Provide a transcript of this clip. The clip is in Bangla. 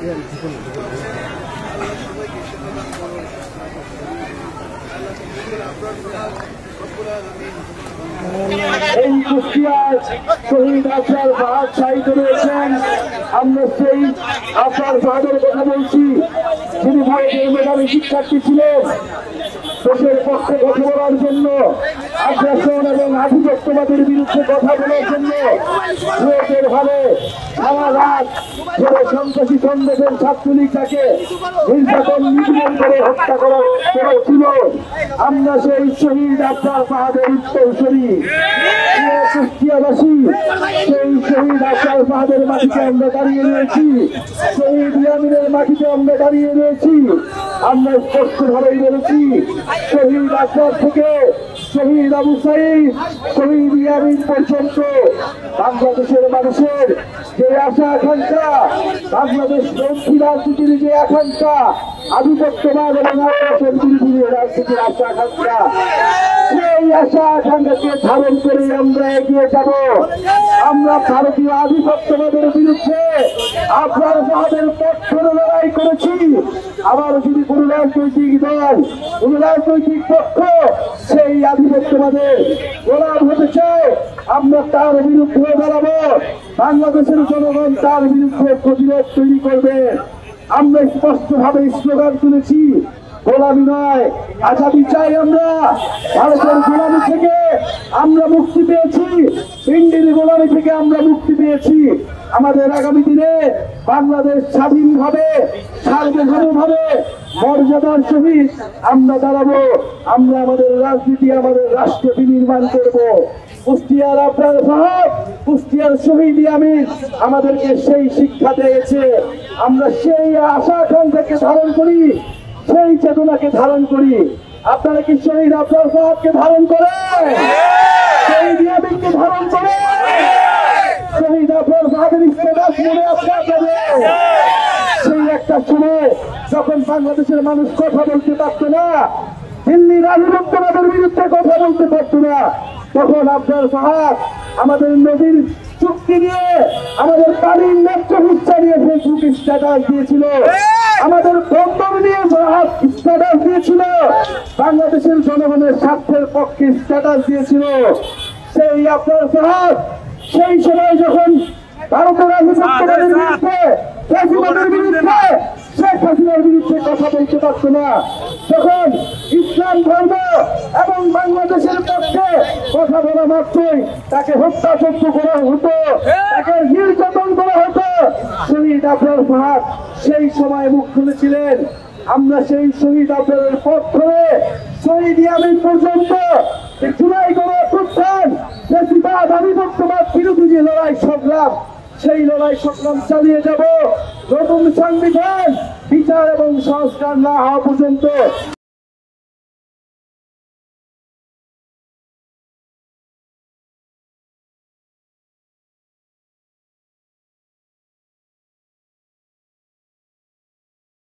এই কুষ্টিয়ার শহীদ আফসার ফাহাদ শহীদ রয়েছেন। আমরা সেই আফসার ফাহাদের কথা বলছি, যিনি ভারতের মেধাবী শিক্ষার্থী ছিলেন। দেশের পক্ষে কথা বলার জন্য, আগ্রাসন এবং আধিপত্যবাদের বিরুদ্ধে কথা বলার জন্য বুয়েটের ভাবে সারা রাত ধরে সন্ত্রাসী সংগঠন ছাত্রলীগ তাকে নির্যাতন নিপীড়ন করে হত্যা করেছিল। আমরা সেই শহীদ আফসার ফাহাদের উত্তরসূরি কুষ্টিয়াবাসী, সেই শহীদ আফসার ফাহাদের মাটিতে আমরা দাঁড়িয়ে রয়েছি, শহীদ ইয়ামিনের মাটিতে আমরা দাঁড়িয়ে রয়েছি। আমরা স্পষ্টভাবেই বলেছি, শহীদ আফসার থেকে শহীদ আবু সাঈদ, শহীদ ইয়ামিন পর্যন্ত বাংলাদেশের মানুষের যে আশা আকাঙ্ক্ষা, বাংলাদেশ বন্ধী রাজনীতির যে আকাঙ্ক্ষা, আধিপত্যবাদ এবং আগ্রাসন বিরোধী রাজনীতির আশা আকাঙ্ক্ষা, সেই আশা আকাঙ্ক্ষাকে ধারণ করে আমরা এগিয়ে যাব। আমরা ভারতীয় আধিপত্যবাদের বিরুদ্ধে আফসার ফাহাদের পক্ষে লড়াই করেছি। আবার যদি কোন রাজনৈতিক দল, কোন রাজনৈতিক পক্ষ সেই আধিপত্যবাদের গোলাম হতে চায়, আমরা তার বিরুদ্ধে দাঁড়াবো। বাংলাদেশের জনগণ তার বিরুদ্ধে প্রতিরোধ তৈরি করবে। আমরা স্পষ্টভাবে স্লোগান তুলেছি, গোলামি নয়, আজাদি চাই। আমরা ভারতের গোলামি থেকে আমরা মুক্তি পেয়েছি, ইন্ডির গোলামি থেকে আমরা মুক্তি পেয়েছি। আমাদের আগামী দিনে বাংলাদেশ স্বাধীনভাবে, সার্বভৌমভাবে, মর্যাদার সহিত আমরা দাঁড়াবো। আমরা আমাদের রাজনীতি, আমাদের রাষ্ট্র বিনির্মাণ করব। কুষ্টিয়ার আফসার ফাহাদ, কুষ্টিয়ার শহীদ ইয়ামিন আমাদেরকে সেই শিক্ষা দিয়েছে। আমরা সেই আশা আকাঙ্ক্ষাকে ধারণ করি, সেই চেতনাকে ধারণ করি। আপনারা কি শহীদ আফসার ফাহাদকে ধারণ করে, শহীদ ইয়ামিনকে ধারণ করে? শহীদ আফসার ফাহাদের স্ট্যাটাস মনে আছে আপনাদের? সেই একটা সময় যখন বাংলাদেশের মানুষ কথা বলতে পারত না, দিল্লির আধিপত্যবাদের বিরুদ্ধে কথা বলতে পারত না, তখন আফসার ফাহাদ আমাদের নদীর চুক্তি নিয়ে, আমাদের পানির ন্যায্য হিস্সা নিয়ে ফেসবুকে স্ট্যাটাস দিয়েছিল, আমাদের বন্দর নিয়ে স্ট্যাটাস দিয়েছিল, বাংলাদেশের জনগণের স্বার্থের পক্ষে স্ট্যাটাস দিয়েছিল। সেই আফসার ফাহাদ সেই সময় যখন ভারতের আধিপত্যবাদের বিরুদ্ধে, ফ্যাসিবাদের বিরুদ্ধে, শেখ হাসিনার বিরুদ্ধে কথা বলতে পারত না, তখন ইসলাম ধর্ম এবং বাংলাদেশের পক্ষে কথা বলা মাত্রই তাকে হত্যাযজ্ঞ করা হতো, তাকে নির্যাতন করা হতো। শহীদ আফসার ফাহাদ সেই সময় মুখ খুলেছিলেন। আমরা সেই শহীদ আফসারের পথ ধরে শহীদ ইয়ামিন পর্যন্ত জুলাই গণঅভ্যুত্থান, ফ্যাসিবাদ, আধিপত্যবাদ বিরোধী যে লড়াই সংগ্রাম, সেই লড়াই সংগ্রাম চালিয়ে যাব নতুন সংবিধান, বিচার এবং সংস্কার না হওয়া পর্যন্ত।